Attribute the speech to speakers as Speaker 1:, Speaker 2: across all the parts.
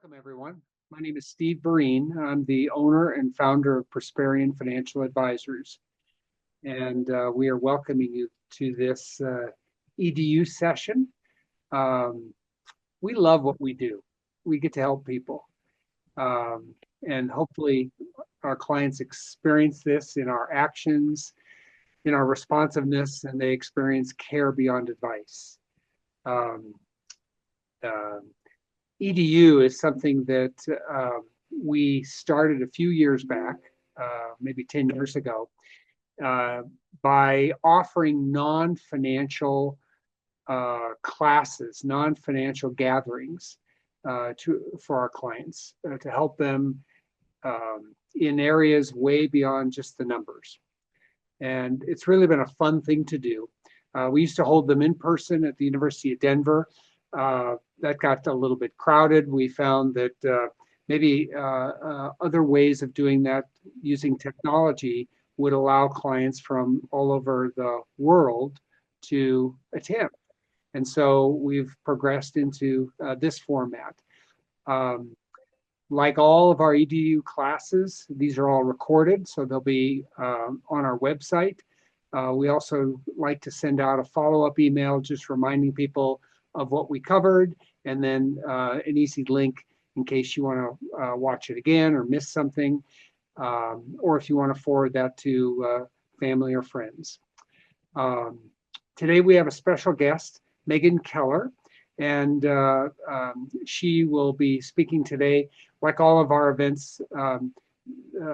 Speaker 1: Welcome, everyone. My name is Steve Breen. I'm the owner and founder of Prosperion Financial Advisors, and we are welcoming you to this EDU session. Um, we love what we do. We get to help people, and hopefully our clients experience this in our actions, in our responsiveness, and they experience care beyond advice. Um, uh, EDU is something that we started a few years back, maybe 10 years ago, uh, by offering non-financial classes, non-financial gatherings for our clients to help them in areas way beyond just the numbers. And it's really been a fun thing to do. We used to hold them in person at the University of Denver. That got a little bit crowded. We found that maybe other ways of doing that using technology would allow clients from all over the world to attend. And so we've progressed into this format. Like all of our EDU classes, these are all recorded, so they'll be on our website. We also like to send out a follow-up email just reminding people of what we covered, and then an easy link in case you want to watch it again or miss something, or if you want to forward that to family or friends. Today we have a special guest, Maegan Keller, and she will be speaking today. Like all of our events,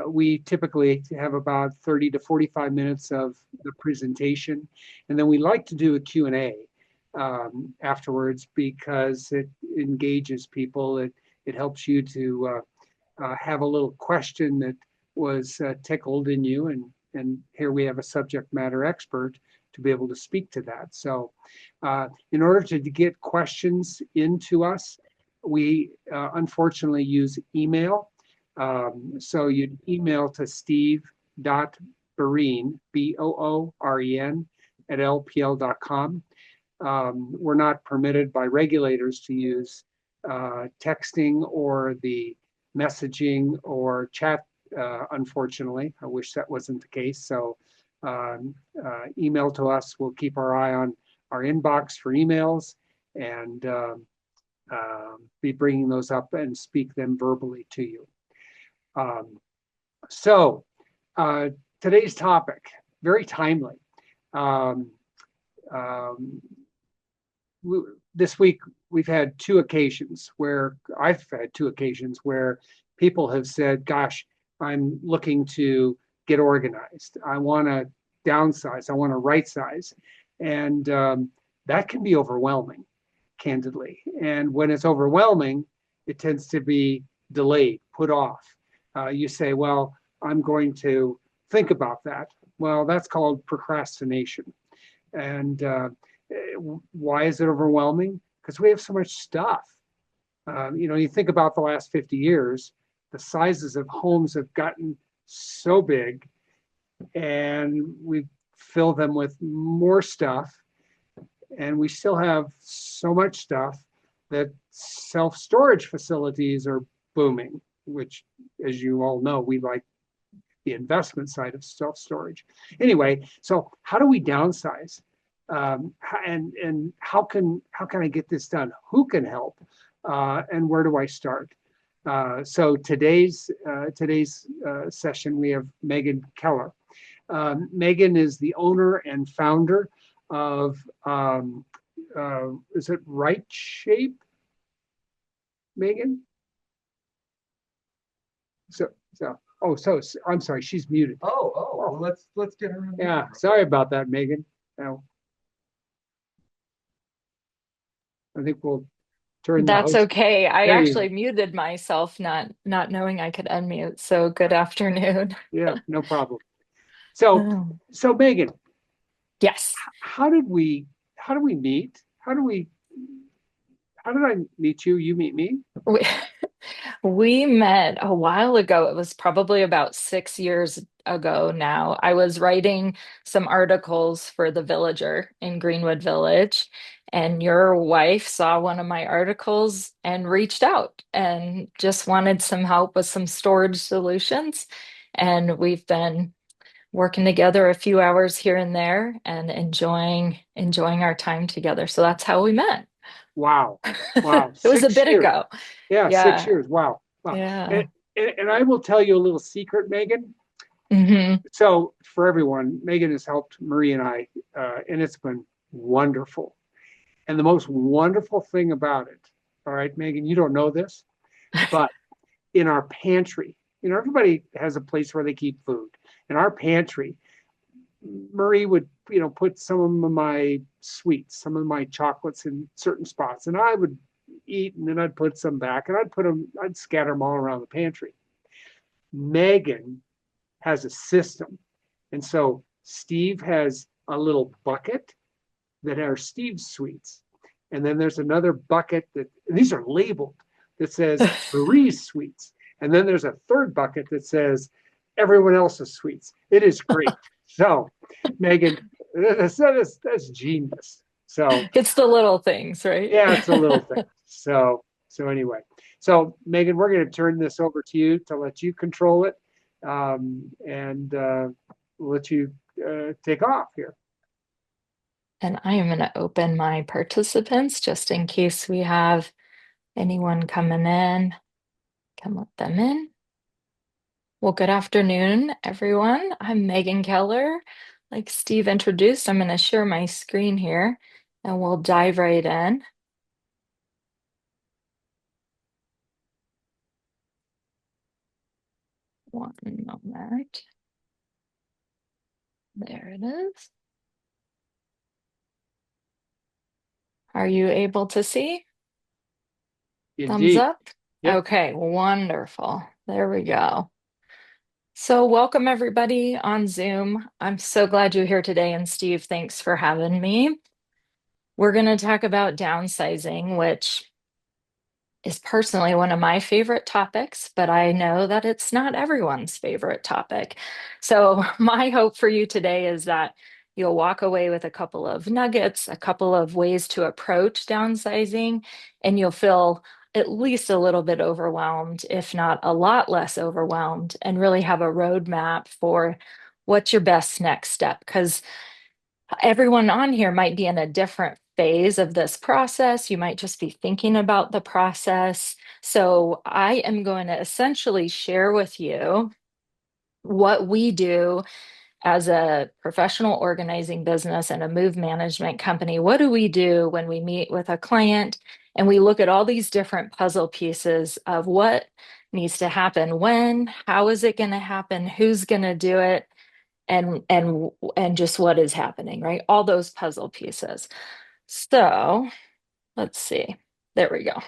Speaker 1: we typically have about 30 to 45 minutes of the presentation, and then we like to do a Q&A afterwards because it engages people. It helps you to have a little question that was tickled in you, and here we have a subject matter expert to be able to speak to that. So in order to get questions into us, we unfortunately use email. So you'd email to steve.Booren, Booren, at lpl.com. We're not permitted by regulators to use texting or the messaging or chat, unfortunately. I wish that wasn't the case. So email to us. We'll keep our eye on our inbox for emails and be bringing those up and speak them verbally to you. So today's topic, very timely. This week we've had two occasions where I've had two occasions where people have said, gosh, I'm looking to get organized. I want to downsize. I want to right size. And that can be overwhelming, candidly. And when it's overwhelming, it tends to be delayed, put off. You say, well, I'm going to think about that. Well, that's called procrastination. And why is it overwhelming? Because we have so much stuff. You think about the last 50 years, the sizes of homes have gotten so big, and we fill them with more stuff, and we still have so much stuff that self-storage facilities are booming, which, as you all know, we like the investment side of self-storage. Anyway, so how do we downsize? And how can I get this done? Who can help? And where do I start? So today's session, we have Maegan Keller. Maegan is the owner and founder of, is it Right Shape, Maegan? So I'm sorry, she's muted.
Speaker 2: Well, let's get her in.
Speaker 1: Yeah, sorry about that, Maegan. Now, I think we'll turn the
Speaker 3: That's
Speaker 1: host.
Speaker 3: okay. I
Speaker 1: There you
Speaker 3: actually muted myself, not knowing I could unmute. So good afternoon.
Speaker 1: Yeah, no problem. So Maegan,
Speaker 3: Yes.
Speaker 1: how did we meet? How did I meet you? You meet me?
Speaker 3: We met a while ago. It was probably about 6 years ago now. I was writing some articles for The Villager in Greenwood Village, and your wife saw one of my articles and reached out and just wanted some help with some storage solutions. And we've been working together a few hours here and there and enjoying our time together. So that's how we met.
Speaker 1: Wow. Wow.
Speaker 3: It was a
Speaker 1: Six
Speaker 3: bit
Speaker 1: years.
Speaker 3: ago.
Speaker 1: Yeah, six
Speaker 3: Yeah.
Speaker 1: years. Wow. Wow.
Speaker 3: Yeah.
Speaker 1: And I will tell you a little secret, Megan.
Speaker 3: Hmm.
Speaker 1: So for everyone, Megan has helped Marie and I, and it's been wonderful. And the most wonderful thing about it, all right, Megan, you don't know this, but in our pantry, everybody has a place where they keep food. In our pantry, Marie would, put some of my sweets, some of my chocolates in certain spots, and I would eat, and then I'd put some back, and I'd scatter them all around the pantry. Megan has a system, and so Steve has a little bucket that are Steve's sweets, and then there's another bucket and these are labeled, that says Marie's sweets, and then there's a third bucket that says everyone else's sweets. It is great. So, Megan, that's genius. So,
Speaker 3: It's the little things, right?
Speaker 1: yeah, it's a little thing. So anyway, so Megan, we're going to turn this over to you to let you control it, and let you take off here.
Speaker 3: And I am going to open my participants just in case we have anyone coming in. Can let them in. Well, good afternoon, everyone. I'm Maegan Keller. Like Steve introduced, I'm going to share my screen here and we'll dive right in. One moment. There it is. Are you able to see? Thumbs
Speaker 1: Indeed.
Speaker 3: up?
Speaker 1: Yep.
Speaker 3: Okay, wonderful. There we go. So, welcome everybody on Zoom. I'm so glad you're here today. And Steve, thanks for having me. We're going to talk about downsizing, which is personally one of my favorite topics, but I know that it's not everyone's favorite topic. So, my hope for you today is that you'll walk away with a couple of nuggets, a couple of ways to approach downsizing, and you'll feel at least a little bit overwhelmed, if not a lot less overwhelmed, and really have a roadmap for what's your best next step. Because everyone on here might be in a different phase of this process. You might just be thinking about the process. So, I am going to essentially share with you what we do as a professional organizing business and a move management company. What do we do when we meet with a client and we look at all these different puzzle pieces of what needs to happen when, how is it going to happen, who's going to do it? And just what is happening, right? All those puzzle pieces. So let's see. There we go.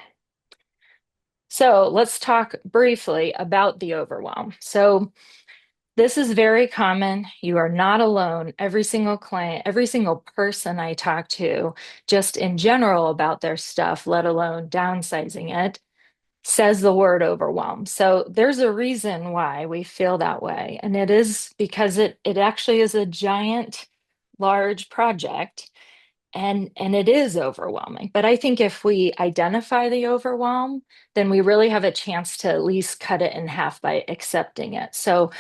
Speaker 3: So let's talk briefly about the overwhelm. So this is very common. You are not alone. Every single client, every single person I talk to, just in general about their stuff, let alone downsizing it, says the word overwhelm. So there's a reason why we feel that way. And it is because it actually is a giant, large project and it is overwhelming. But I think if we identify the overwhelm, then we really have a chance to at least cut it in half by accepting it. So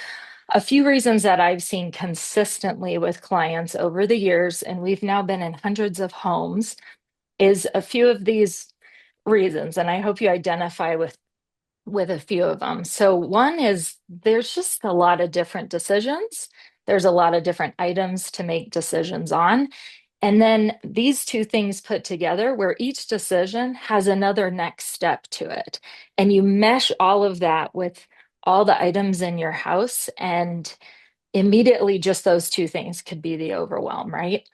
Speaker 3: a few reasons that I've seen consistently with clients over the years, and we've now been in hundreds of homes, is a few of these reasons. And I hope you identify with a few of them. So one is there's just a lot of different decisions. There's a lot of different items to make decisions on. And then these two things put together, where each decision has another next step to it. And you mesh all of that with all the items in your house, and immediately just those two things could be the overwhelm, right?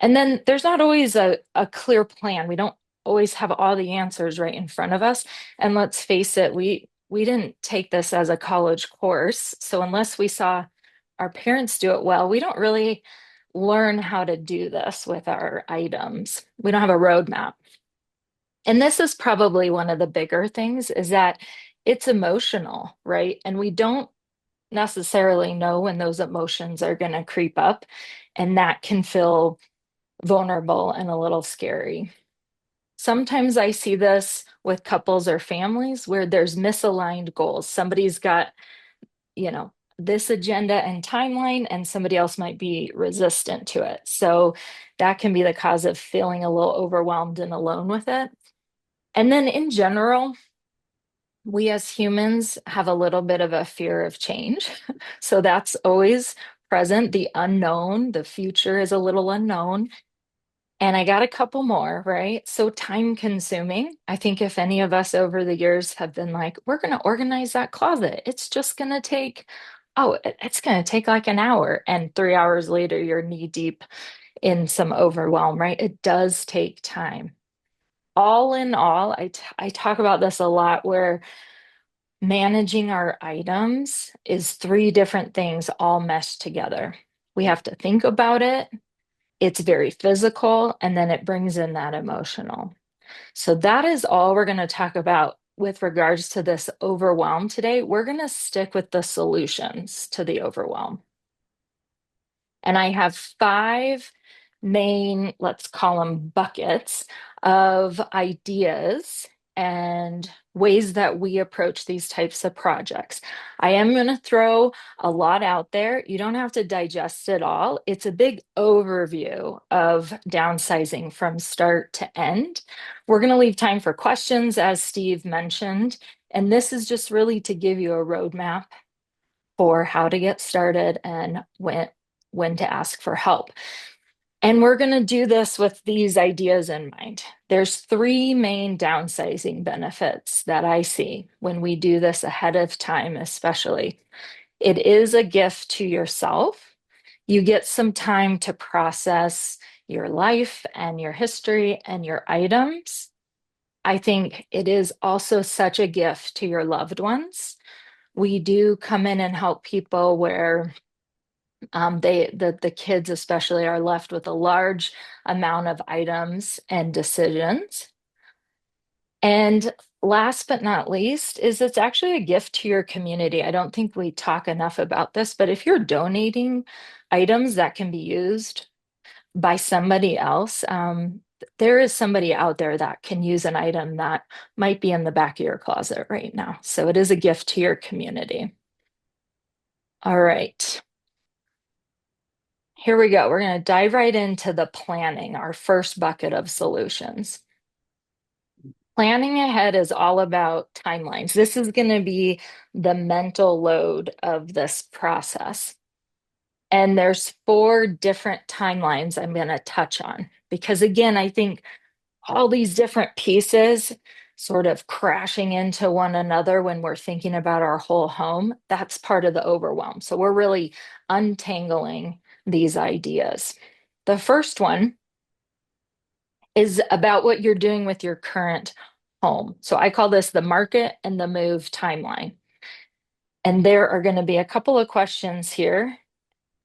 Speaker 3: And then there's not always a clear plan. We don't always have all the answers right in front of us. And let's face it, we didn't take this as a college course. So unless we saw our parents do it well, we don't really learn how to do this with our items. We don't have a roadmap. And this is probably one of the bigger things is that it's emotional, right? And we don't necessarily know when those emotions are going to creep up, and that can feel vulnerable and a little scary. Sometimes I see this with couples or families where there's misaligned goals. Somebody's got, you know, this agenda and timeline, and somebody else might be resistant to it. So that can be the cause of feeling a little overwhelmed and alone with it. And then in general, we as humans have a little bit of a fear of change. So that's always present. The unknown, the future is a little unknown. And I got a couple more, right? So time consuming. I think if any of us over the years have been like, we're going to organize that closet, it's just going to take, it's going to take like an hour. And 3 hours later, you're knee deep in some overwhelm, right? It does take time. All in all, I talk about this a lot where managing our items is three different things all meshed together. We have to think about it. It's very physical, and then it brings in that emotional. So that is all we're going to talk about with regards to this overwhelm today. We're going to stick with the solutions to the overwhelm. And I have five main, let's call them buckets of ideas and ways that we approach these types of projects. I am going to throw a lot out there. You don't have to digest it all. It's a big overview of downsizing from start to end. We're going to leave time for questions, as Steve mentioned. And this is just really to give you a roadmap for how to get started and when to ask for help. And we're going to do this with these ideas in mind. There's three main downsizing benefits that I see when we do this ahead of time, especially. It is a gift to yourself. You get some time to process your life and your history and your items. I think it is also such a gift to your loved ones. We do come in and help people where the kids especially are left with a large amount of items and decisions. And last but not least is it's actually a gift to your community. I don't think we talk enough about this, but if you're donating items that can be used by somebody else, there is somebody out there that can use an item that might be in the back of your closet right now. So it is a gift to your community. All right. Here we go. We're going to dive right into the planning, our first bucket of solutions. Planning ahead is all about timelines. This is going to be the mental load of this process. And there's 4 different timelines I'm going to touch on because again, I think all these different pieces sort of crashing into one another when we're thinking about our whole home, that's part of the overwhelm. So we're really untangling these ideas. The first one is about what you're doing with your current home. So I call this the market and the move timeline. And there are going to be a couple of questions here.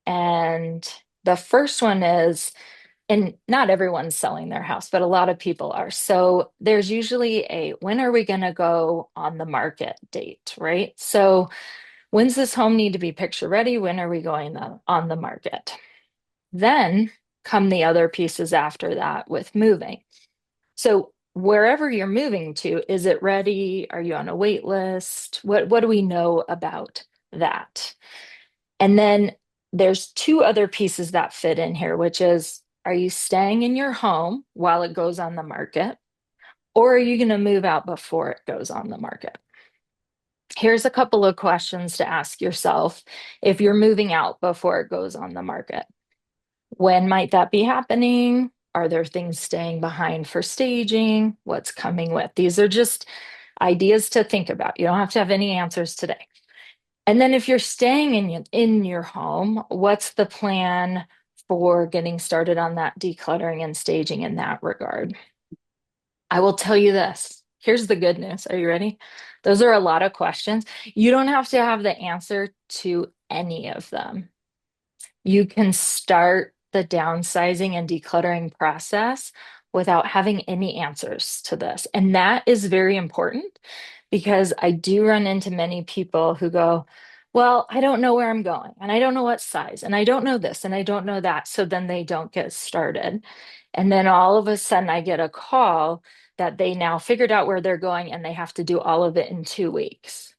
Speaker 3: And the first one is, and not everyone's selling their house, but a lot of people are. So there's usually a when are we going to go on the market date, right? So when's this home need to be picture ready? When are we going on the market? Then come the other pieces after that with moving. So wherever you're moving to, is it ready? Are you on a wait list? What do we know about that? And then there's 2 other pieces that fit in here, which is, are you staying in your home while it goes on the market? Or are you going to move out before it goes on the market? Here's a couple of questions to ask yourself if you're moving out before it goes on the market. When might that be happening? Are there things staying behind for staging? What's coming with? These are just ideas to think about. You don't have to have any answers today. And then if you're staying in your home, what's the plan for getting started on that decluttering and staging in that regard? I will tell you this. Here's the good news. Are you ready? Those are a lot of questions. You don't have to have the answer to any of them. You can start the downsizing and decluttering process without having any answers to this. And that is very important because I do run into many people who go, well, I don't know where I'm going, and I don't know what size, and I don't know this, and I don't know that. So then they don't get started. And then all of a sudden, I get a call that they now figured out where they're going and they have to do all of it in 2 weeks.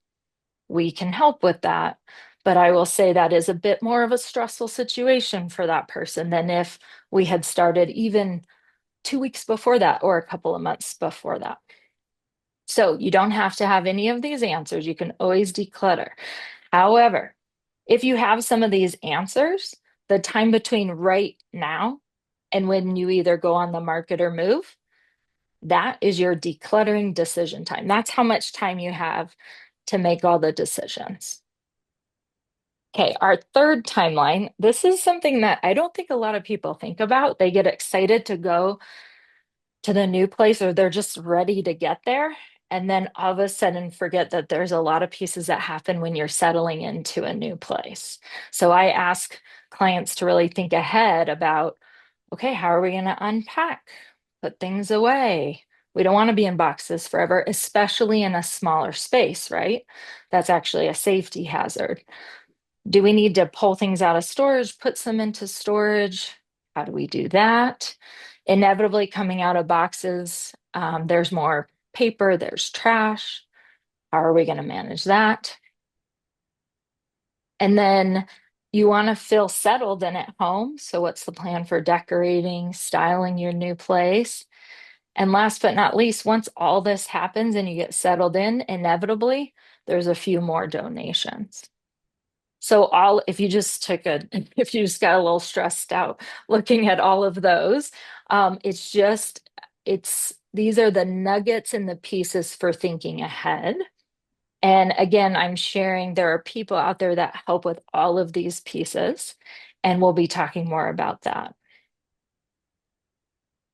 Speaker 3: We can help with that. But I will say that is a bit more of a stressful situation for that person than if we had started even 2 weeks before that or a couple of months before that. So you don't have to have any of these answers. You can always declutter. However, if you have some of these answers, the time between right now and when you either go on the market or move, that is your decluttering decision time. That's how much time you have to make all the decisions. Okay, our third timeline. This is something that I don't think a lot of people think about. They get excited to go to the new place or they're just ready to get there. And then all of a sudden forget that there's a lot of pieces that happen when you're settling into a new place. So I ask clients to really think ahead about, okay, how are we going to unpack, put things away? We don't want to be in boxes forever, especially in a smaller space, right? That's actually a safety hazard. Do we need to pull things out of storage, put some into storage? How do we do that? Inevitably, coming out of boxes, there's more paper, there's trash. How are we going to manage that? And then you want to feel settled and at home. So, what's the plan for decorating, styling your new place? And last but not least, once all this happens and you get settled in, inevitably, there's a few more donations. So if you just if you just got a little stressed out looking at all of those, these are the nuggets and the pieces for thinking ahead. And again, I'm sharing there are people out there that help with all of these pieces, and we'll be talking more about that.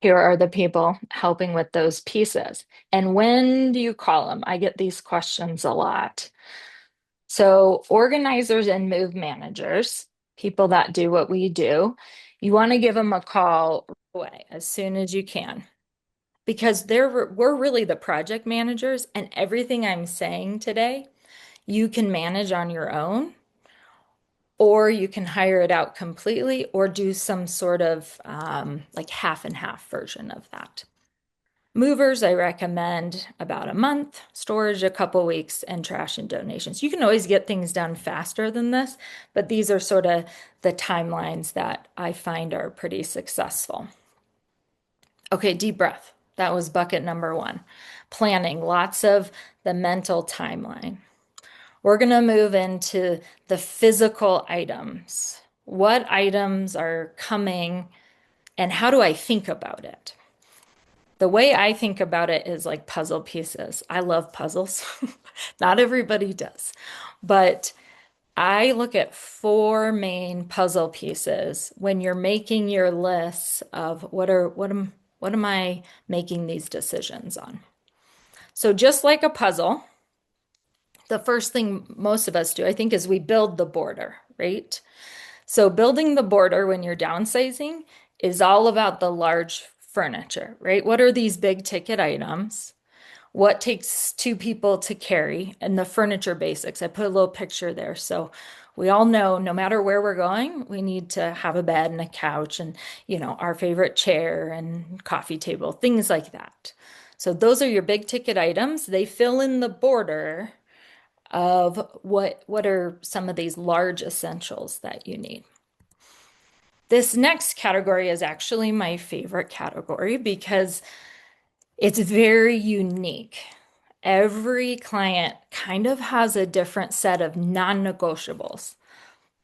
Speaker 3: Here are the people helping with those pieces. And when do you call them? I get these questions a lot. So, organizers and move managers, people that do what we do, you want to give them a call right away as soon as you can because we're really the project managers, and everything I'm saying today, you can manage on your own, or you can hire it out completely or do some sort of like half and half version of that. Movers, I recommend about a month, storage a couple weeks, and trash and donations. You can always get things done faster than this, but these are sort of the timelines that I find are pretty successful. Okay, deep breath. That was bucket number one. Planning, lots of the mental timeline. We're going to move into the physical items. What items are coming, and how do I think about it? The way I think about it is like puzzle pieces. I love puzzles. Not everybody does. But I look at four main puzzle pieces when you're making your lists of what am I making these decisions on. So just like a puzzle, the first thing most of us do, I think, is we build the border, right? So building the border when you're downsizing is all about the large furniture, right? What are these big ticket items? What takes two people to carry? And the furniture basics. I put a little picture there. So we all know no matter where we're going, we need to have a bed and a couch and, our favorite chair and coffee table, things like that. So those are your big ticket items. They fill in the border of what are some of these large essentials that you need. This next category is actually my favorite category because it's very unique. Every client kind of has a different set of non-negotiables.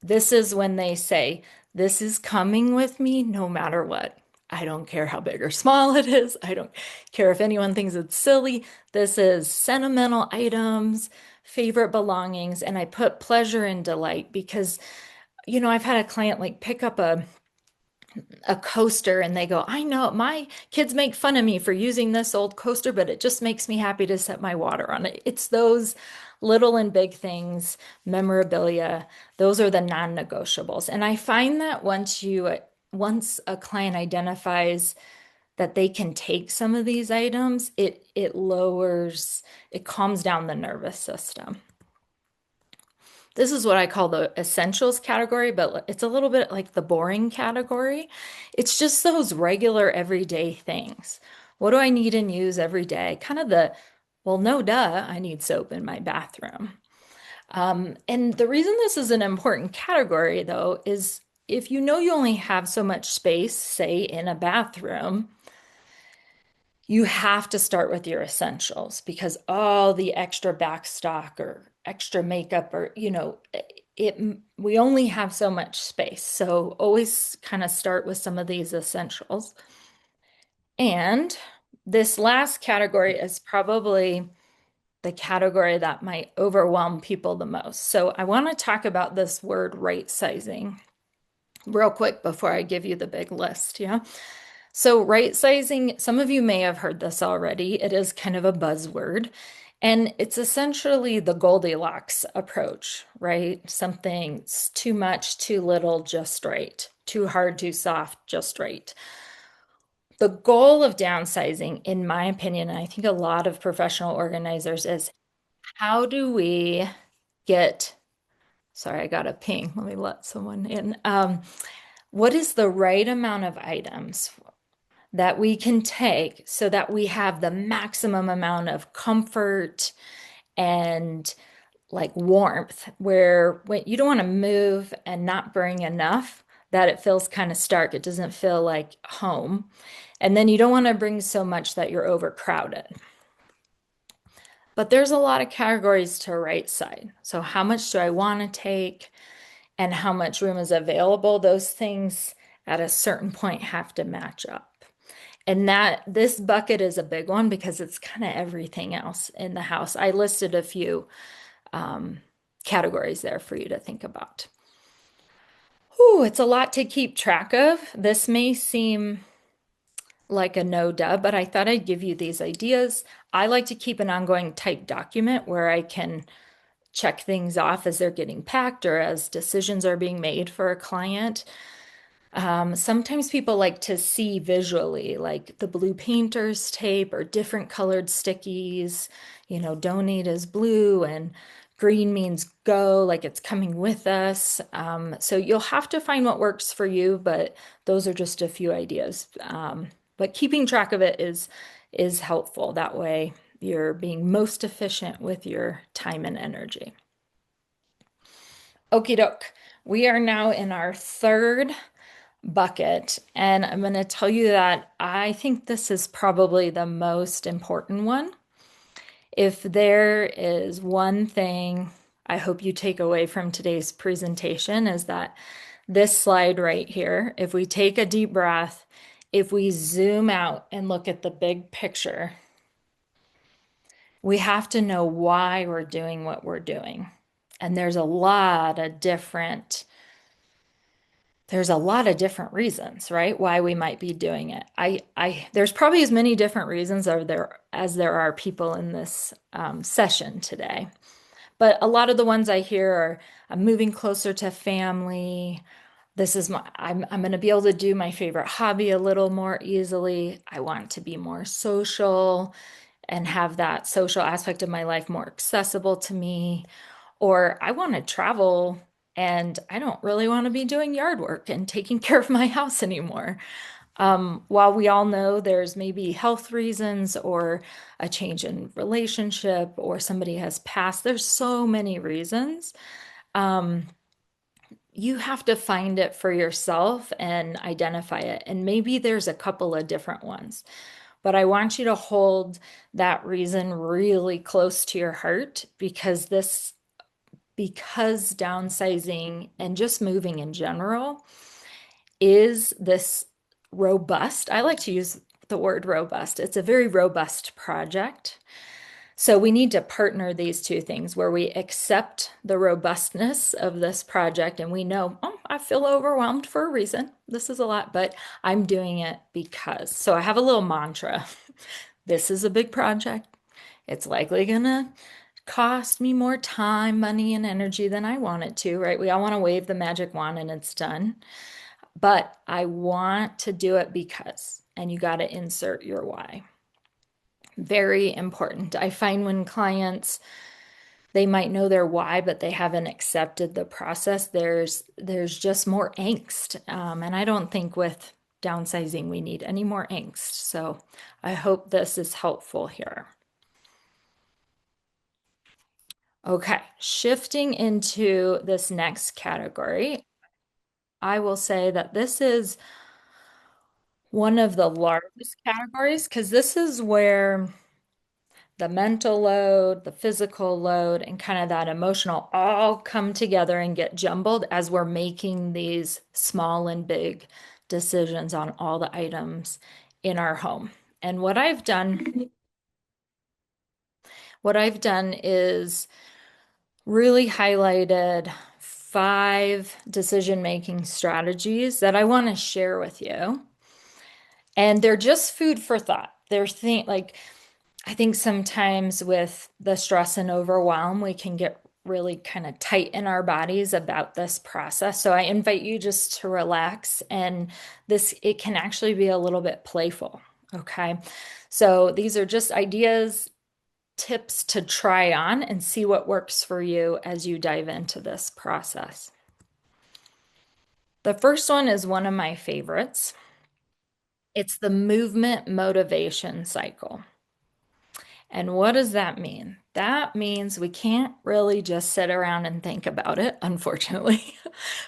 Speaker 3: This is when they say, this is coming with me no matter what. I don't care how big or small it is. I don't care if anyone thinks it's silly. This is sentimental items, favorite belongings, and I put pleasure and delight because, I've had a client like pick up a coaster and they go, I know my kids make fun of me for using this old coaster, but it just makes me happy to set my water on it. It's those little and big things, memorabilia, those are the non-negotiables. And I find that once a client identifies that they can take some of these items, it calms down the nervous system. This is what I call the essentials category, but it's a little bit like the boring category. It's just those regular everyday things. What do I need and use every day? Kind of well, no duh, I need soap in my bathroom. And the reason this is an important category, though, is if you know you only have so much space, say in a bathroom, you have to start with your essentials because all the extra backstock or extra makeup or, we only have so much space. So always kind of start with some of these essentials. And this last category is probably the category that might overwhelm people the most. So I want to talk about this word right sizing real quick before I give you the big list. Yeah. So right sizing, some of you may have heard this already. It is kind of a buzzword. And it's essentially the Goldilocks approach, right? Something's too much, too little, just right. Too hard, too soft, just right. The goal of downsizing, in my opinion, and I think a lot of professional organizers, is how do we get, sorry, I got a ping. Let me let someone in. What is the right amount of items that we can take so that we have the maximum amount of comfort and like warmth, where when you don't want to move and not bring enough that it feels kind of stark. It doesn't feel like home. And then you don't want to bring so much that you're overcrowded. But there's a lot of categories to right side. So how much do I want to take and how much room is available? Those things at a certain point have to match up. And this bucket is a big one because it's kind of everything else in the house. I listed a few categories there for you to think about. Ooh, it's a lot to keep track of. This may seem like a no duh, but I thought I'd give you these ideas. I like to keep an ongoing typed document where I can check things off as they're getting packed or as decisions are being made for a client. Sometimes people like to see visually, like the blue painter's tape or different colored stickies, donate is blue and green means go, like it's coming with us. So you'll have to find what works for you, but those are just a few ideas. But keeping track of it is helpful. That way you're being most efficient with your time and energy. Okie doke. We are now in our third bucket, and I'm going to tell you that I think this is probably the most important one. If there is one thing I hope you take away from today's presentation is that this slide right here, if we take a deep breath, if we zoom out and look at the big picture, we have to know why we're doing what we're doing. And there's a lot of different reasons, right? Why we might be doing it. There's probably as many different reasons as there are people in this session today. But a lot of the ones I hear are, I'm moving closer to family. I'm going to be able to do my favorite hobby a little more easily. I want to be more social and have that social aspect of my life more accessible to me. Or I want to travel and I don't really want to be doing yard work and taking care of my house anymore. While we all know there's maybe health reasons or a change in relationship or somebody has passed, there's so many reasons. You have to find it for yourself and identify it. And maybe there's a couple of different ones. But I want you to hold that reason really close to your heart because downsizing and just moving in general is this robust. I like to use the word robust. It's a very robust project. So we need to partner these two things where we accept the robustness of this project and we know, oh, I feel overwhelmed for a reason. This is a lot, but I'm doing it because. So I have a little mantra. This is a big project. It's likely gonna cost me more time, money, and energy than I want it to, right? We all want to wave the magic wand and it's done. But I want to do it because. and you got to insert your why. Very important. I find when clients, they might know their why, but they haven't accepted the process, there's just more angst. And I don't think with downsizing we need any more angst. So I hope this is helpful here. Okay, shifting into this next category, I will say that this is one of the largest categories because this is where the mental load, the physical load, and kind of that emotional all come together and get jumbled as we're making these small and big decisions on all the items in our home. And what I've done is really highlighted 5 decision-making strategies that I want to share with you. And they're just food for thought. I think sometimes with the stress and overwhelm, we can get really kind of tight in our bodies about this process. So I invite you just to relax, and it can actually be a little bit playful. Okay. So these are just ideas, tips to try on and see what works for you as you dive into this process. The first one is one of my favorites. It's the movement motivation cycle. And what does that mean? That means we can't really just sit around and think about it, unfortunately.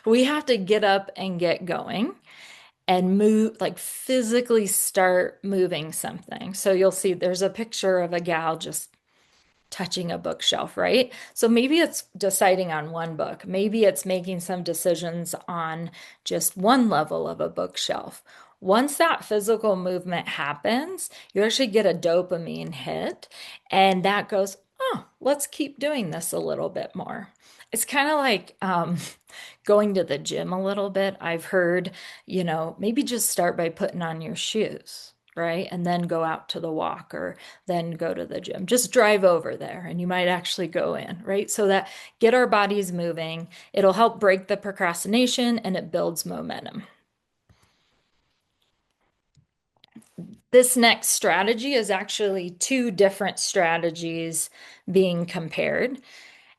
Speaker 3: We have to get up and get going and move, like physically start moving something. So you'll see there's a picture of a gal just touching a bookshelf, right? So maybe it's deciding on one book. Maybe it's making some decisions on just one level of a bookshelf. Once that physical movement happens, you actually get a dopamine hit, and that goes, oh, let's keep doing this a little bit more. It's kind of like going to the gym a little bit. I've heard, maybe just start by putting on your shoes, right? And then go out to the walk or then go to the gym. Just drive over there and you might actually go in, right? So that get our bodies moving. It'll help break the procrastination and it builds momentum. This next strategy is actually 2 different strategies being compared,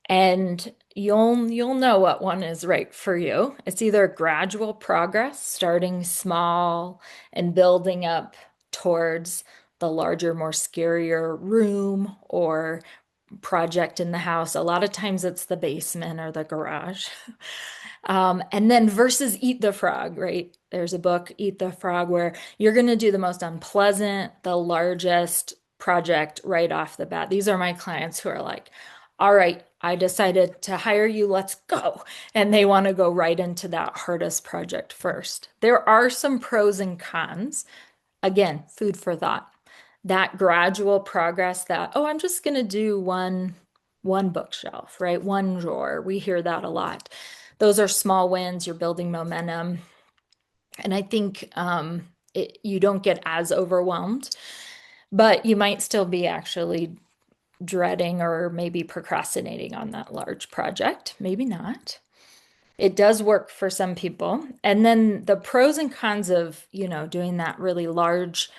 Speaker 3: and you'll know what one is right for you. It's either gradual progress, starting small and building up towards the larger, more scarier room or project in the house. A lot of times it's the basement or the garage. And then versus Eat the Frog, right? There's a book, Eat the Frog, where you're going to do the most unpleasant, the largest project right off the bat. These are my clients who are like, all right, I decided to hire you, let's go. And they want to go right into that hardest project first. There are some pros and cons. Again, food for thought. That gradual progress that, oh, I'm just going to do one bookshelf, right? One drawer. We hear that a lot. Those are small wins. You're building momentum. And I think you don't get as overwhelmed, but you might still be actually dreading or maybe procrastinating on that large project. Maybe not. It does work for some people. And then the pros and cons of, doing that really large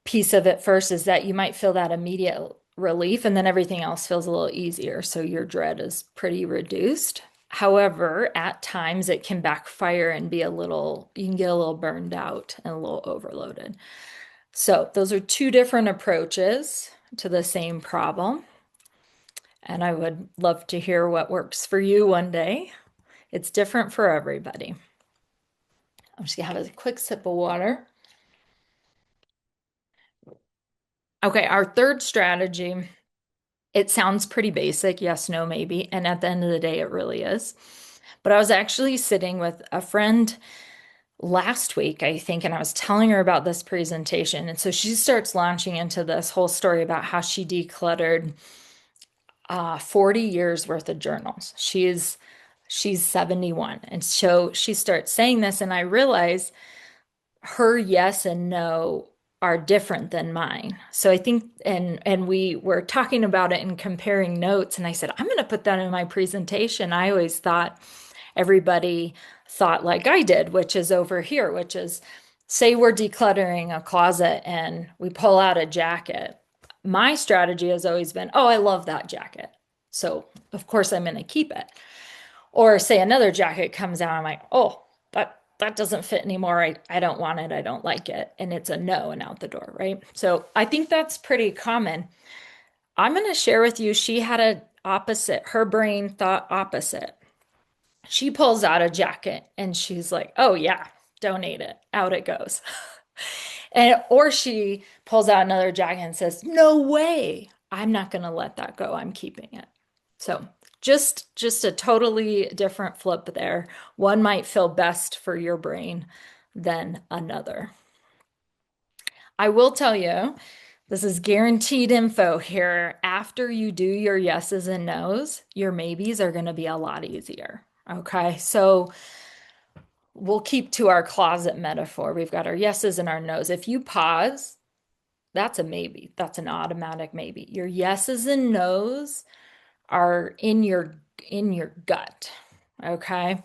Speaker 3: piece of it first is that you might feel that immediate relief and then everything else feels a little easier. So your dread is pretty reduced. However, at times it can backfire and you can get a little burned out and a little overloaded. So those are 2 different approaches to the same problem. And I would love to hear what works for you one day. It's different for everybody. I'm just gonna have a quick sip of water. Okay, our third strategy, it sounds pretty basic, yes, no, maybe. And at the end of the day, it really is. But I was actually sitting with a friend last week, I think, and I was telling her about this presentation. And so she starts launching into this whole story about how she decluttered 40 years worth of journals. She's 71. And so she starts saying this, and I realize her yes and no are different than mine. So I think, and we were talking about it and comparing notes, and I said, I'm going to put that in my presentation. I always thought everybody thought like I did, which is over here, which is say we're decluttering a closet and we pull out a jacket. My strategy has always been, oh, I love that jacket. So of course I'm going to keep it. Or say another jacket comes out, I'm like, oh, that doesn't fit anymore. I don't want it. I don't like it. And it's a no and out the door, right? So I think that's pretty common. I'm going to share with you, she had an opposite. Her brain thought opposite. She pulls out a jacket and she's like, oh yeah, donate it. Out it goes. And or she pulls out another jacket and says, no way. I'm not going to let that go. I'm keeping it. So just a totally different flip there. One might feel best for your brain than another. I will tell you, this is guaranteed info here. After you do your yeses and nos, your maybes are going to be a lot easier. Okay, so we'll keep to our closet metaphor. We've got our yeses and our nos. If you pause, that's a maybe. That's an automatic maybe. Your yeses and nos are in your gut. Okay?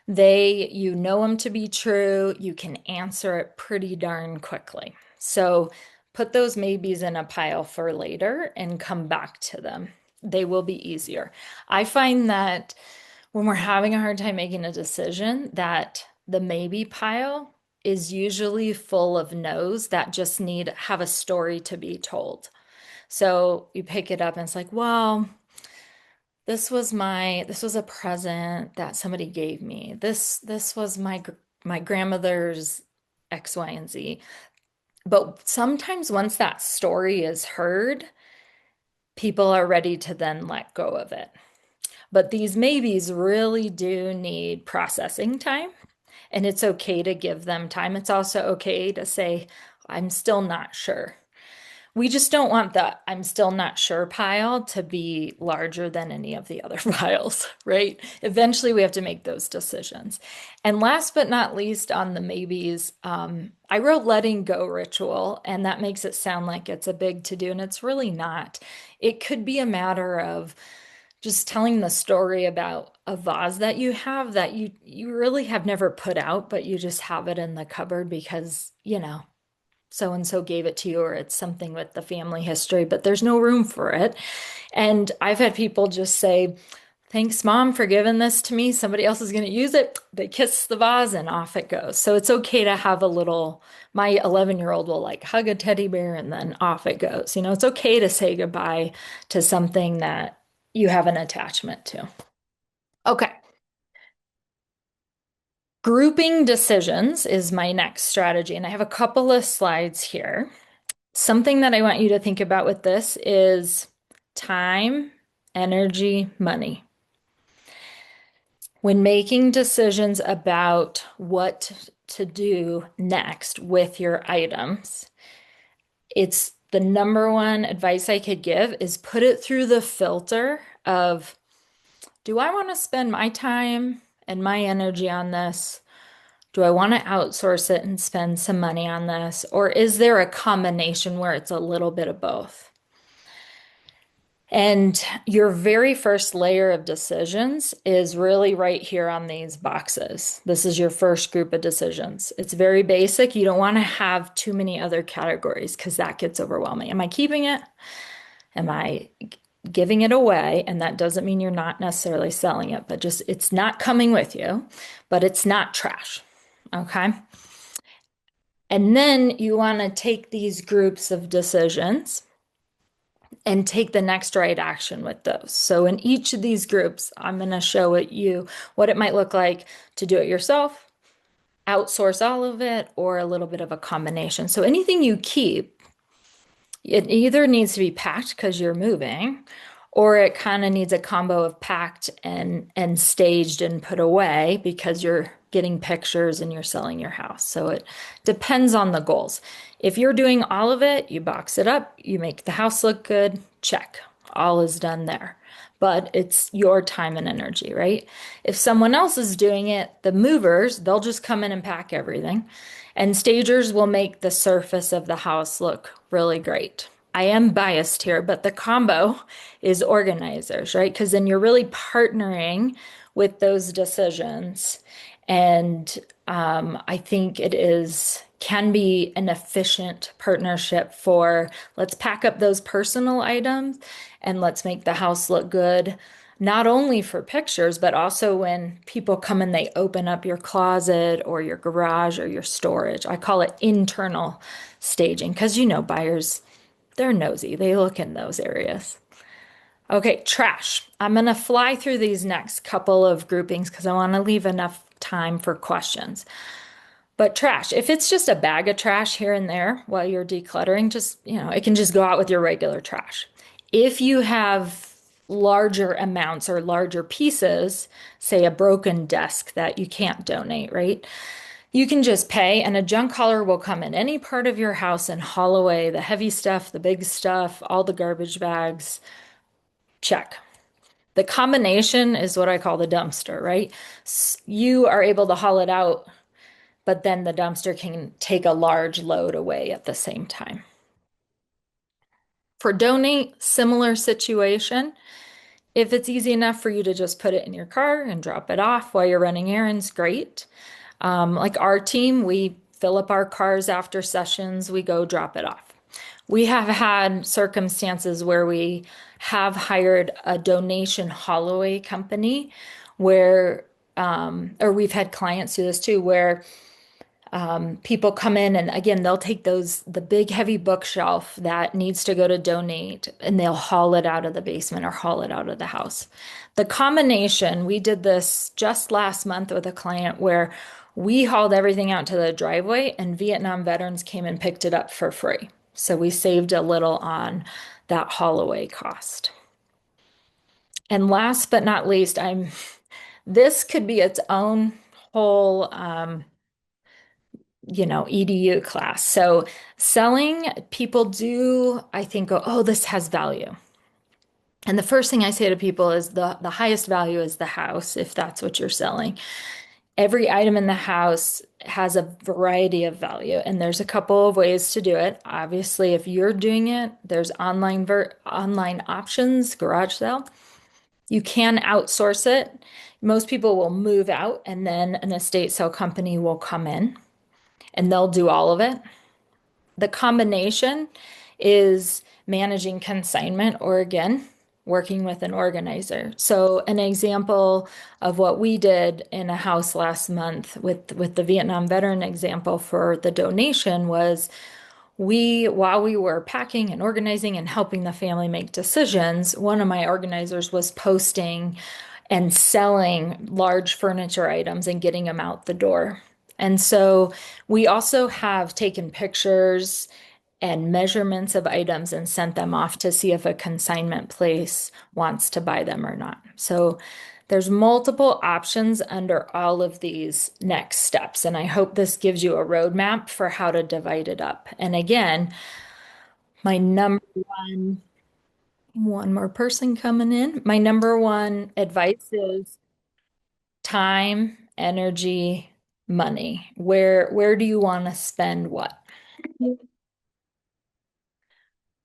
Speaker 3: You know them to be true. You can answer it pretty darn quickly. So put those maybes in a pile for later and come back to them. They will be easier. I find that when we're having a hard time making a decision, that the maybe pile is usually full of no's that just have a story to be told. So you pick it up and it's like, well, this was a present that somebody gave me. This was my grandmother's X, Y, and Z. But sometimes once that story is heard, people are ready to then let go of it. But these maybes really do need processing time, and it's okay to give them time. It's also okay to say, I'm still not sure. We just don't want the I'm still not sure pile to be larger than any of the other piles, right? Eventually, we have to make those decisions. And last but not least, on the maybes, I wrote letting go ritual, and that makes it sound like it's a big to do, and it's really not. It could be a matter of just telling the story about a vase that you have that you really have never put out, but you just have it in the cupboard because, so and so gave it to you, or it's something with the family history, but there's no room for it. And I've had people just say, thanks, Mom, for giving this to me. Somebody else is going to use it. They kiss the vase and off it goes. So it's okay to have my 11-year-old will like hug a teddy bear and then off it goes. It's okay to say goodbye to something that you have an attachment to. Okay. Grouping decisions is my next strategy, and I have a couple of slides here. Something that I want you to think about with this is time, energy, money. When making decisions about what to do next with your items, it's the number one advice I could give is put it through the filter of, do I want to spend my time and my energy on this? Do I want to outsource it and spend some money on this? Or is there a combination where it's a little bit of both? And your very first layer of decisions is really right here on these boxes. This is your first group of decisions. It's very basic. You don't want to have too many other categories because that gets overwhelming. Am I keeping it? Am I giving it away? And that doesn't mean you're not necessarily selling it, but just it's not coming with you, but it's not trash. Okay. And then you want to take these groups of decisions and take the next right action with those. So in each of these groups, I'm going to show you what it might look like to do it yourself, outsource all of it, or a little bit of a combination. So anything you keep, it either needs to be packed because you're moving, or it kind of needs a combo of packed and staged and put away because you're getting pictures and you're selling your house. So it depends on the goals. If you're doing all of it, you box it up, you make the house look good, check. All is done there. But it's your time and energy, right? If someone else is doing it, the movers, they'll just come in and pack everything. And stagers will make the surface of the house look really great. I am biased here, but the combo is organizers, right? Because then you're really partnering with those decisions. And I think it is can be an efficient partnership for let's pack up those personal items and let's make the house look good, not only for pictures, but also when people come and they open up your closet or your garage or your storage. I call it internal staging because buyers, they're nosy. They look in those areas. Okay, trash. I'm going to fly through these next couple of groupings because I want to leave enough time for questions. But trash, if it's just a bag of trash here and there while you're decluttering, just, it can just go out with your regular trash. If you have larger amounts or larger pieces, say a broken desk that you can't donate, right? You can just pay, and a junk hauler will come in any part of your house and haul away the heavy stuff, the big stuff, all the garbage bags. Check. The combination is what I call the dumpster, right? You are able to haul it out, but then the dumpster can take a large load away at the same time. For donate, similar situation. If it's easy enough for you to just put it in your car and drop it off while you're running errands, great. Like our team, we fill up our cars after sessions, we go drop it off. We have had circumstances where we have hired a donation haul away company where, or we've had clients do this too, where people come in and again, they'll take the big heavy bookshelf that needs to go to donate and they'll haul it out of the basement or haul it out of the house. The combination, we did this just last month with a client where we hauled everything out to the driveway and Vietnam veterans came and picked it up for free. So we saved a little on that haul away cost. And last but not least, this could be its own whole EDU class. So selling, people do, I think, go, oh, this has value. And the first thing I say to people is the highest value is the house, if that's what you're selling. Every item in the house has a variety of value, and there's a couple of ways to do it. Obviously, if you're doing it, there's online options, garage sale. You can outsource it. Most people will move out, and then an estate sale company will come in and they'll do all of it. The combination is managing consignment or again, working with an organizer. So an example of what we did in a house last month with the Vietnam veteran example for the donation was while we were packing and organizing and helping the family make decisions, one of my organizers was posting and selling large furniture items and getting them out the door. And so we also have taken pictures and measurements of items and sent them off to see if a consignment place wants to buy them or not. So there's multiple options under all of these next steps. And I hope this gives you a roadmap for how to divide it up. And again, my number one more person coming in. My number one advice is time, energy, money. Where do you want to spend what?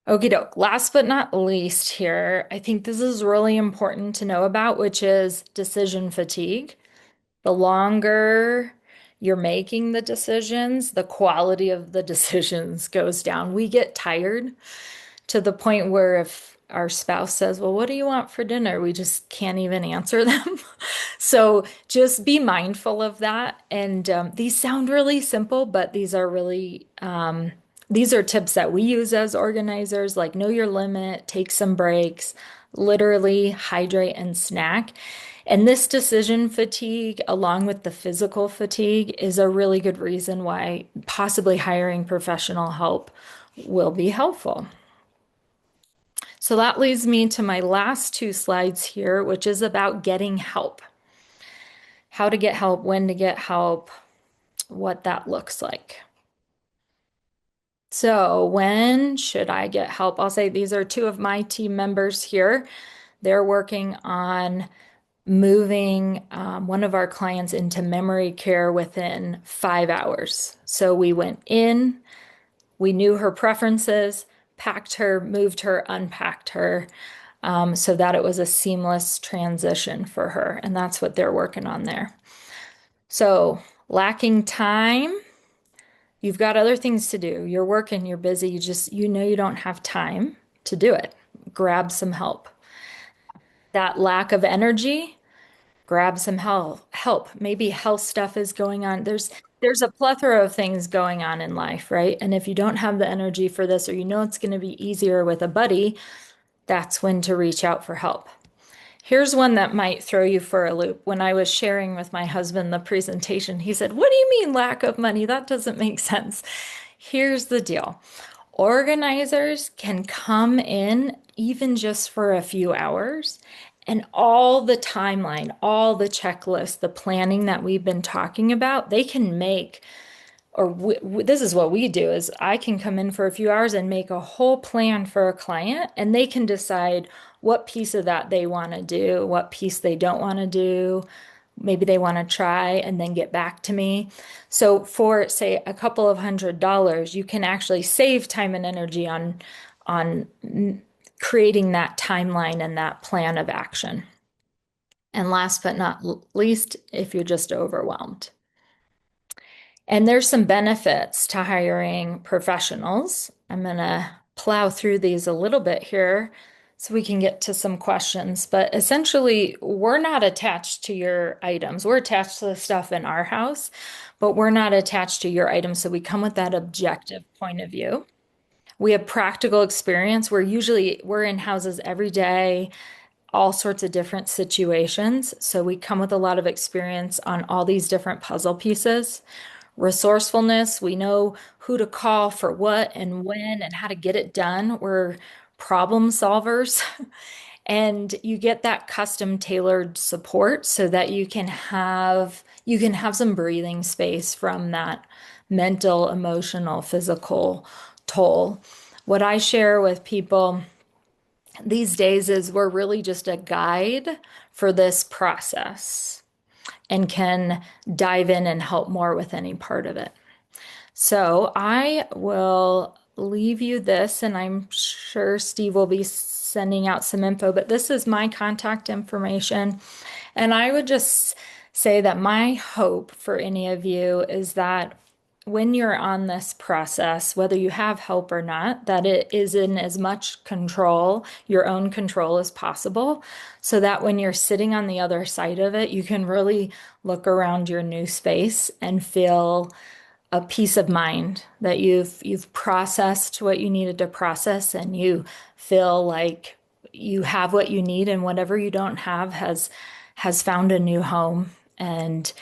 Speaker 3: Okie doke. Last but not least here, I think this is really important to know about, which is decision fatigue. The longer you're making the decisions, the quality of the decisions goes down. We get tired to the point where if our spouse says, well, what do you want for dinner? We just can't even answer them. So just be mindful of that. And these sound really simple, but these are tips that we use as organizers, like know your limit, take some breaks, literally hydrate and snack. And this decision fatigue, along with the physical fatigue, is a really good reason why possibly hiring professional help will be helpful. So that leads me to my last two slides here, which is about getting help. How to get help, when to get help, what that looks like. So when should I get help? I'll say these are two of my team members here. They're working on moving one of our clients into memory care within 5 hours. So we went in, we knew her preferences, packed her, moved her, unpacked her, so that it was a seamless transition for her. And that's what they're working on there. So lacking time, You've got other things to do. You're working, you're busy, you know you don't have time to do it. Grab some help. That lack of energy, grab some help. Maybe health stuff is going on. There's a plethora of things going on in life, right? And if you don't have the energy for this, or you know it's going to be easier with a buddy, that's when to reach out for help. Here's one that might throw you for a loop. When I was sharing with my husband the presentation, he said, "What do you mean lack of money? That doesn't make sense." Here's the deal. Organizers can come in even just for a few hours, and all the timeline, all the checklist, the planning that we've been talking about, they can make, or this is what we do, is I can come in for a few hours and make a whole plan for a client, and they can decide what piece of that they want to do, what piece they don't want to do. Maybe they want to try and then get back to me. So for, say, a couple of $100s, you can actually save time and energy on creating that timeline and that plan of action. And last but not least, if you're just overwhelmed. And there's some benefits to hiring professionals. I'm going to plow through these a little bit here so we can get to some questions. But essentially, we're not attached to your items. We're attached to the stuff in our house, but we're not attached to your items. So we come with that objective point of view. We have practical experience. We're in houses every day, all sorts of different situations. So we come with a lot of experience on all these different puzzle pieces. Resourcefulness, we know who to call for what and when and how to get it done. We're problem solvers. And you get that custom tailored support so that you can have some breathing space from that mental, emotional, physical toll. What I share with people these days is we're really just a guide for this process and can dive in and help more with any part of it. So I will leave you this, and I'm sure Steve will be sending out some info, but this is my contact information. And I would just say that my hope for any of you is that when you're on this process, whether you have help or not, that it is in as much control, your own control as possible, so that when you're sitting on the other side of it, you can really look around your new space and feel a peace of mind that you've processed what you needed to process, and you feel like you have what you need, and whatever you don't have has found a new home, and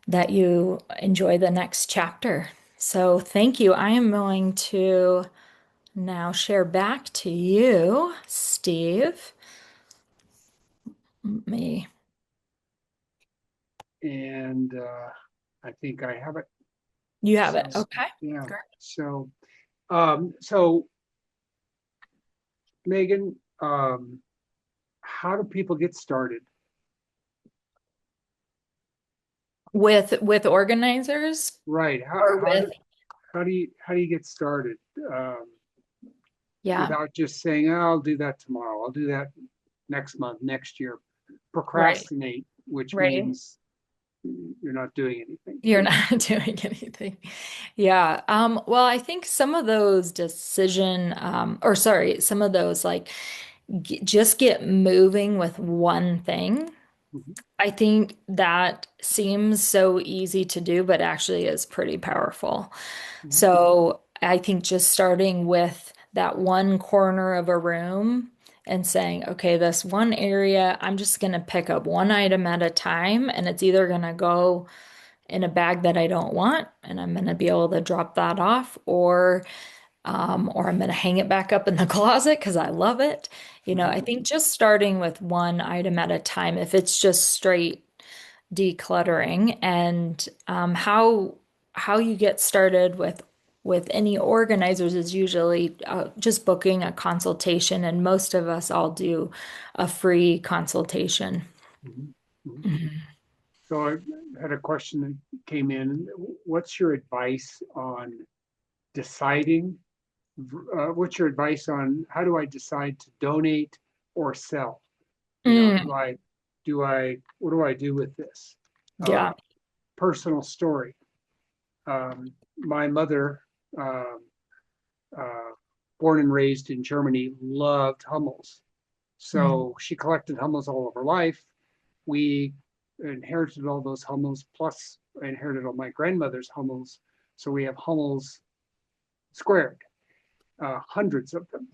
Speaker 3: that you enjoy the next chapter. So thank you. I am going to now share back to you, Steve. Me.
Speaker 1: And I think I have it.
Speaker 3: You have it.
Speaker 1: So,
Speaker 3: Okay.
Speaker 1: yeah.
Speaker 3: Great.
Speaker 1: So Maegan, how do people get started?
Speaker 3: With organizers
Speaker 1: Right.
Speaker 3: or with,
Speaker 1: How do you get started?
Speaker 3: yeah,
Speaker 1: Without just saying, "Oh, I'll do that tomorrow. I'll do that next month, next year."
Speaker 3: right,
Speaker 1: Procrastinate, which
Speaker 3: right.
Speaker 1: means you're not doing anything.
Speaker 3: You're not doing anything. Yeah. Well, I think some of those or sorry, some of those like just get moving with one thing.
Speaker 1: Mhm,
Speaker 3: I think that seems so easy to do, but actually is pretty powerful.
Speaker 1: mhm,
Speaker 3: So I think just starting with that one corner of a room and saying, okay, this one area, I'm just going to pick up one item at a time, and it's either going to go in a bag that I don't want, and I'm going to be able to drop that off, or I'm going to hang it back up in the closet because I love it. I
Speaker 1: mhm,
Speaker 3: think just starting with one item at a time, if it's just straight decluttering, and how you get started with any organizers is usually just booking a consultation, and most of us all do a free consultation.
Speaker 1: mhm, mhm.
Speaker 3: Mhm.
Speaker 1: So I had a question that came in. What's your advice on deciding? What's your advice on how do I decide to donate or sell?
Speaker 3: Mm,
Speaker 1: What do I do with this? Uh,
Speaker 3: yeah.
Speaker 1: Personal story. My mother, uh, born and raised in Germany, loved Hummels. So she collected Hummels all of her life. We inherited all those Hummels, plus I inherited all my grandmother's Hummels. So we have Hummels squared, hundreds of them.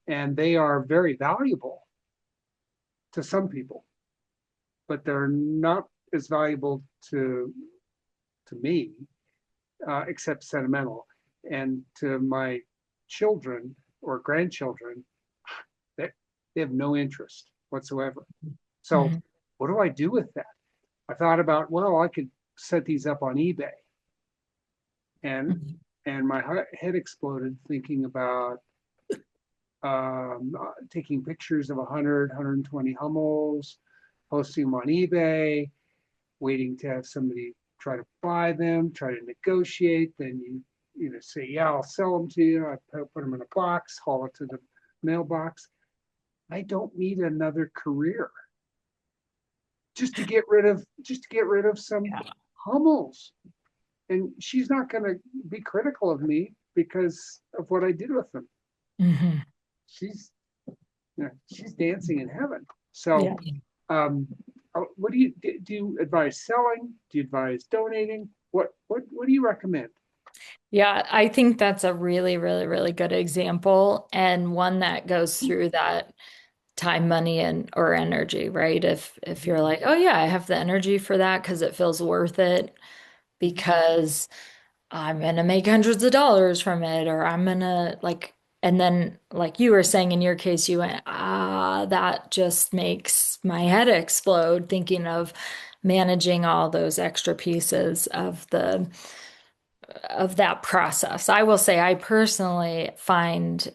Speaker 1: And they are very valuable to some people, but they're not as valuable to me, except sentimental. And to my children or grandchildren, they have no interest whatsoever. So
Speaker 3: Mhm.
Speaker 1: what do I do with that? I thought about, well, I could set these up on eBay. And
Speaker 3: Mhm.
Speaker 1: and my head exploded thinking about taking pictures of 100, 120 Hummels, posting them on eBay, waiting to have somebody try to buy them, try to negotiate. Then you know say, yeah, I'll sell them to you. I put them in a box, haul it to the mailbox. I don't need another career just to get rid of some
Speaker 3: Yeah.
Speaker 1: Hummels. And she's not going to be critical of me because of what I did with them.
Speaker 3: Mhm.
Speaker 1: She's she's dancing in heaven.
Speaker 3: Yeah.
Speaker 1: So, what do you advise selling? Do you advise donating? What do you recommend?
Speaker 3: Yeah, I think that's a really, really, really good example and one that goes through that time, money, and or energy, right? If you're like, oh yeah, I have the energy for that because it feels worth it because I'm gonna make hundreds of dollars from it, or I'm gonna like, and then like you were saying in your case, you went, that just makes my head explode thinking of managing all those extra pieces of that process. I will say I personally find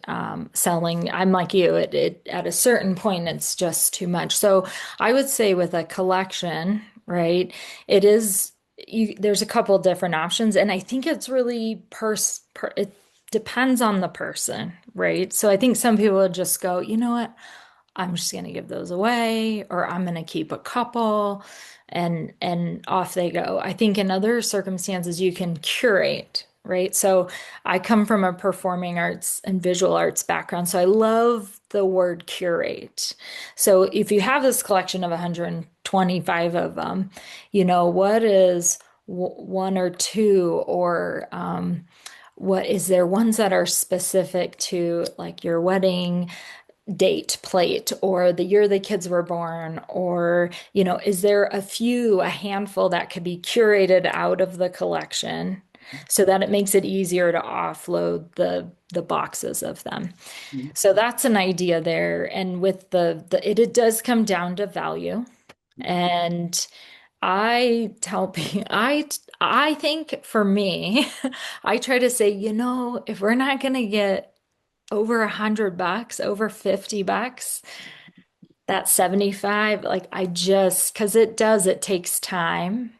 Speaker 3: selling, I'm like you, it at a certain point it's just too much. So I would say with a collection, right, it is there's a couple different options, and I think it's really it depends on the person, right? So I think some people would just go, you know what? I'm just going to give those away, or I'm going to keep a couple, and off they go. I think in other circumstances you can curate, right? So I come from a performing arts and visual arts background, so I love the word curate. So if you have this collection of 125 of them, what is one or two, or what is there ones that are specific to like your wedding date plate or the year the kids were born, or is there a handful that could be curated out of the collection so that it makes it easier to offload the boxes of them.
Speaker 1: Mhm.
Speaker 3: So that's an idea there. And with it does come down to value. And I tell people, I think for me, I try to say, if we're not going to get over $100, over $50, that's 75. Like because it takes time,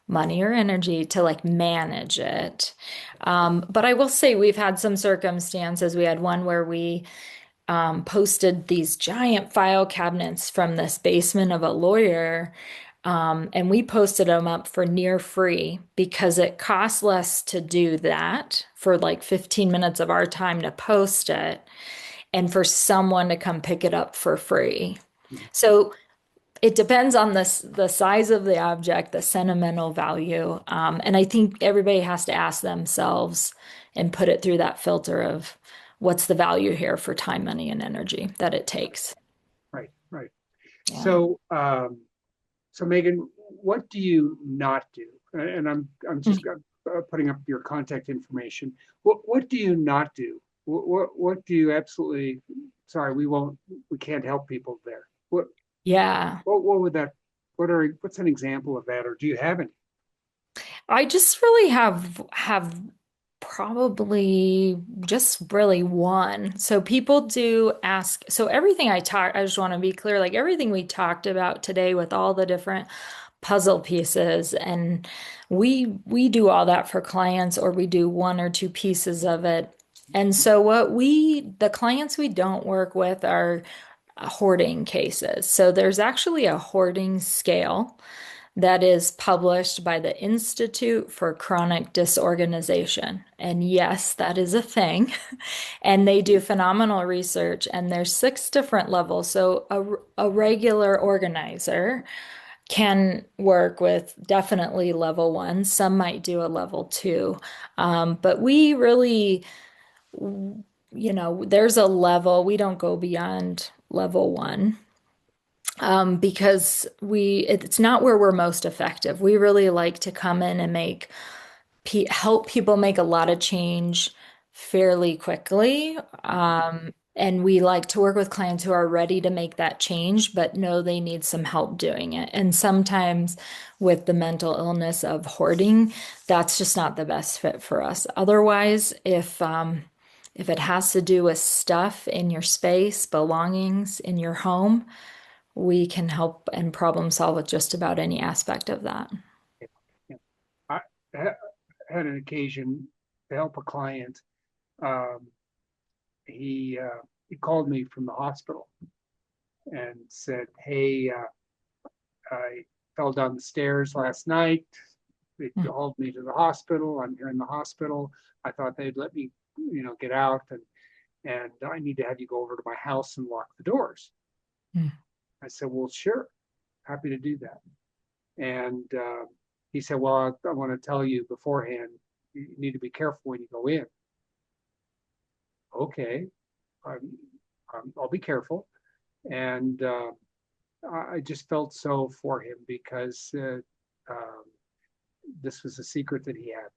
Speaker 3: money or energy to like manage it. But I will say we've had some circumstances. We had one where we posted these giant file cabinets from this basement of a lawyer. And we posted them up for near free because it costs less to do that for like 15 minutes of our time to post it and for someone to come pick it up for free. So it depends on the size of the object, the sentimental value. And I think everybody has to ask themselves and put it through that filter of what's the value here for time, money, and energy that it takes.
Speaker 1: Right, right.
Speaker 3: Yeah.
Speaker 1: So Megan, what do you not do? And I'm just putting up your contact information. What do you not do? What do you absolutely? Sorry, we can't help people there.
Speaker 3: Yeah.
Speaker 1: What would that? What's an example of that, or do you have any?
Speaker 3: I just really have probably just really one. So people do ask, so everything I just want to be clear, like everything we talked about today with all the different puzzle pieces, and we do all that for clients, or we do one or two pieces of it. And so the clients we don't work with are hoarding cases. So there's actually a hoarding scale that is published by the Institute for Chronic Disorganization. And yes, that is a thing. And they do phenomenal research, and there's 6 different levels. So a regular organizer can work with definitely level 1. Some might do a level 2. But we really, there's a level, we don't go beyond level 1. Because it's not where we're most effective. We really like to come in and help people make a lot of change fairly quickly. And we like to work with clients who are ready to make that change, but know they need some help doing it. And sometimes with the mental illness of hoarding, that's just not the best fit for us. Otherwise, if it has to do with stuff in your space, belongings in your home, we can help and problem solve with just about any aspect of that.
Speaker 1: Yeah. I had an occasion to help a client. Um, he called me from the hospital and said, "Hey, I fell down the stairs last night. They called me to the hospital. I'm here in the hospital. I thought they'd let me, get out, and I need to have you go over to my house and lock the doors."
Speaker 3: Mm.
Speaker 1: I said, "Well, sure, happy to do that." And he said, "Well, I want to tell you beforehand, you need to be careful when you go in." Okay, I'll be careful. And I just felt so for him because um, this was a secret that he had,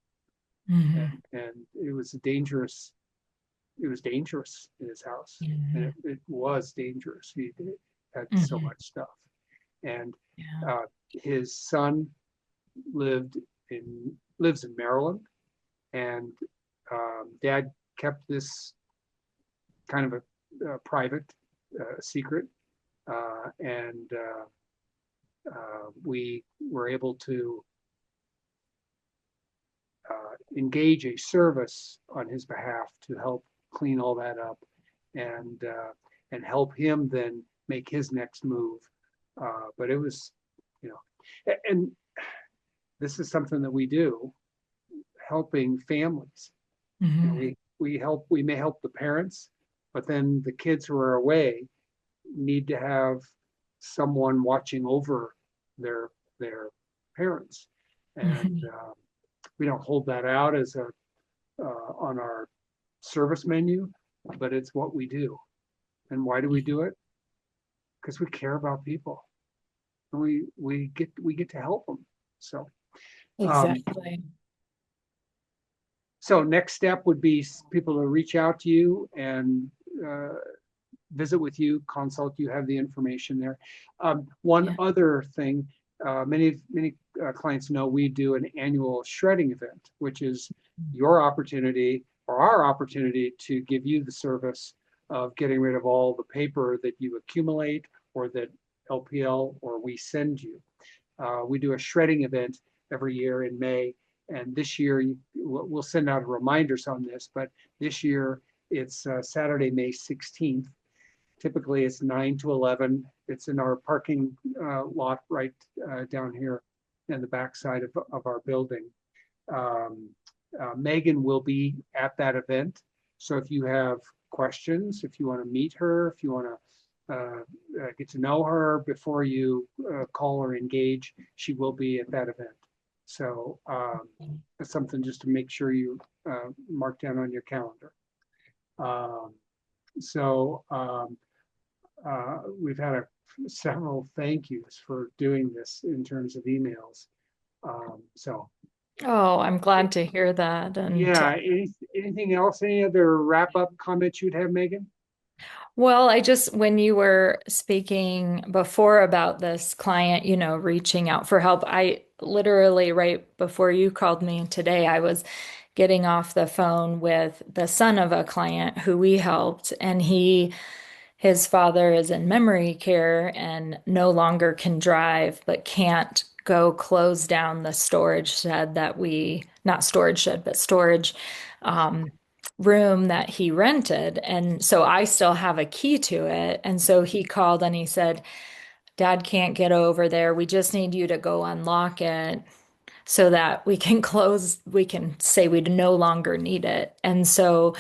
Speaker 3: Mhm.
Speaker 1: and it was dangerous. It was dangerous in his house, and
Speaker 3: Mhm.
Speaker 1: it was dangerous. He had so
Speaker 3: Mhm.
Speaker 1: much stuff, and
Speaker 3: Yeah.
Speaker 1: his son lived lives in Maryland, and Dad kept this kind of a private secret, and we were able to engage a service on his behalf to help clean all that up and help him then make his next move. But it was, and this is something that we do, helping families.
Speaker 3: Mhm.
Speaker 1: We may help the parents, but then the kids who are away need to have someone watching over their their parents, and
Speaker 3: Mhm.
Speaker 1: we don't hold that out as a on our service menu, but it's what we do. And why do we do it? Because we care about people, and we get to help them. So um,
Speaker 3: Exactly.
Speaker 1: so next step would be people to reach out to you and uh, visit with you, consult you, have the information there. One
Speaker 3: Yeah.
Speaker 1: other thing, many clients know we do an annual shredding event, which is your opportunity or our opportunity to give you the service of getting rid of all the paper that you accumulate or that LPL or we send you. We do a shredding event every year in May, and this year we'll send out reminders on this, but this year it's Saturday, May 16th. Typically, it's 9 to 11. It's in our parking lot right down here in the backside of our building. Um, Maegan will be at that event. So if you have questions, if you want to meet her, if you want to get to know her before you call or engage, she will be at that event. So that's something just to make sure you mark down on your calendar. Um, so we've had several thank yous for doing this in terms of emails. So
Speaker 3: Oh, I'm glad to hear that. And
Speaker 1: yeah, anything else? Any other wrap up comments you'd have, Maegan?
Speaker 3: well, when you were speaking before about this client, reaching out for help, I literally, right before you called me today, I was getting off the phone with the son of a client who we helped, and his father is in memory care and no longer can drive, but can't go close down the storage shed not storage shed, but storage um, room that he rented. And so I still have a key to it. And so he called and he said, Dad can't get over there. We just need you to go unlock it so that we can we can say we no longer need it. And so,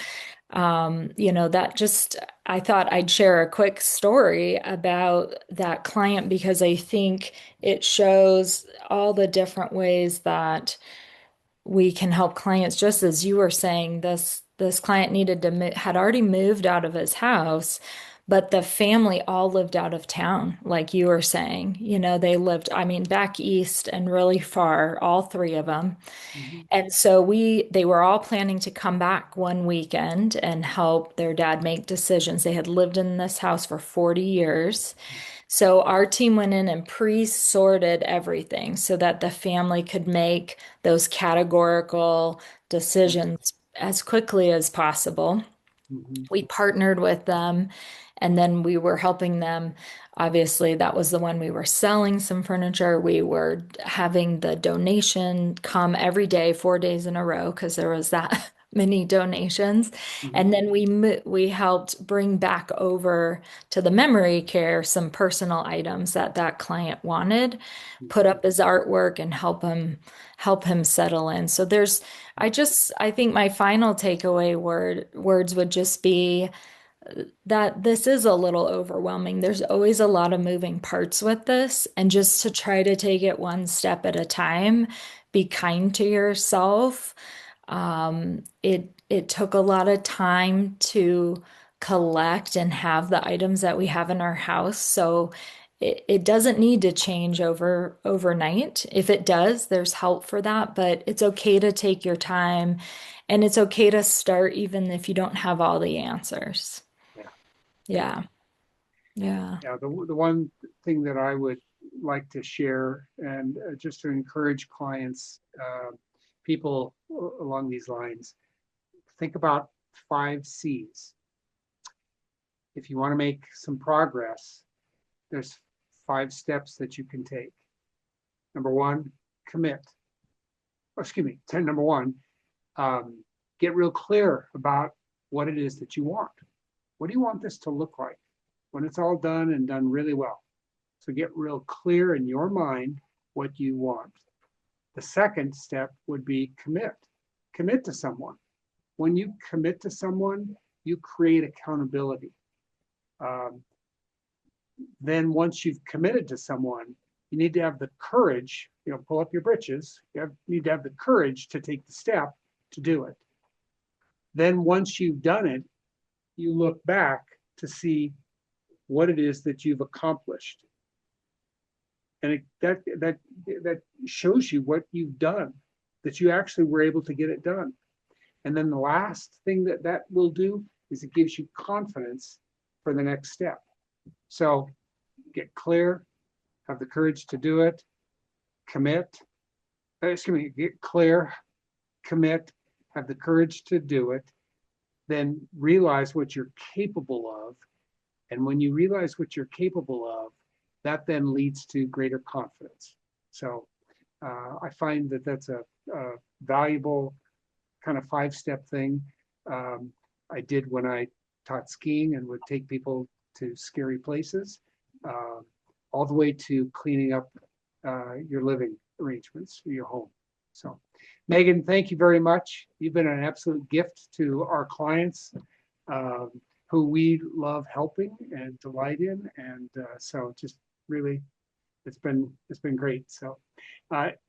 Speaker 3: that just, I thought I'd share a quick story about that client because I think it shows all the different ways that we can help clients. Just as you were saying, this client needed to had already moved out of his house, but the family all lived out of town, like you were saying. They lived, I mean, back east and really far, all three of them.
Speaker 1: Mhm.
Speaker 3: And so they were all planning to come back one weekend and help their dad make decisions. They had lived in this house for 40 years. So our team went in and pre-sorted everything so that the family could make those categorical decisions as quickly as possible.
Speaker 1: Mhm.
Speaker 3: We partnered with them and then we were helping them. Obviously, that was the one we were selling some furniture. We were having the donation come every day, 4 days in a row, because there was that many donations.
Speaker 1: Mhm.
Speaker 3: And then we helped bring back over to the memory care some personal items that that client wanted, put up his artwork and help him settle in. So I think my final takeaway words would just be that this is a little overwhelming. There's always a lot of moving parts with this, and just to try to take it one step at a time, be kind to yourself. It took a lot of time to collect and have the items that we have in our house, so it doesn't need to change overnight. If it does, there's help for that, but it's okay to take your time, and it's okay to start even if you don't have all the answers.
Speaker 1: Yeah.
Speaker 3: Yeah. Yeah.
Speaker 1: Yeah. The one thing that I would like to share and just to encourage clients, people along these lines, think about 5 C's. If you want to make some progress, there's 5 steps that you can take. Number one, commit. Oh, excuse me, number one, get real clear about what it is that you want. What do you want this to look like when it's all done and done really well? So get real clear in your mind what you want. The second step would be commit. Commit to someone. When you commit to someone, you create accountability. Um, then once you've committed to someone, you need to have the courage, pull up your britches. Need to have the courage to take the step to do it. Then once you've done it, you look back to see what it is that you've accomplished. And that shows you what you've done, that you actually were able to get it done. And then the last thing that will do is it gives you confidence for the next step. So get clear, have the courage to do it, commit, get clear, commit, have the courage to do it, then realize what you're capable of. And when you realize what you're capable of, that then leads to greater confidence. So I find that that's a valuable kind of 5-step thing. I did when I taught skiing and would take people to scary places, all the way to cleaning up your living arrangements, your home. So, Maegan, thank you very much. You've been an absolute gift to our clients, who we love helping and delight in, and so just really, it's been great. So,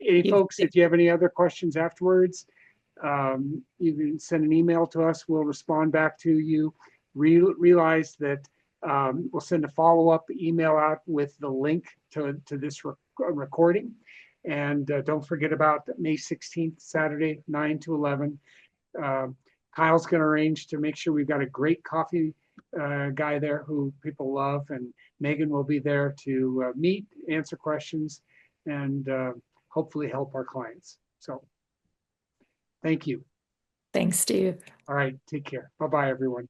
Speaker 1: any folks, if you have any other questions afterwards, you can send an email to us. We'll respond back to you. Realize that we'll send a follow-up email out with the link to this recording. And don't forget about May 16th, Saturday, 9 to 11. Kyle's going to arrange to make sure we've got a great coffee guy there who people love. And Maegan will be there to meet, answer questions, and hopefully help our clients. So thank you.
Speaker 3: Thanks, Steve.
Speaker 1: All right. Take care. Bye-bye, everyone.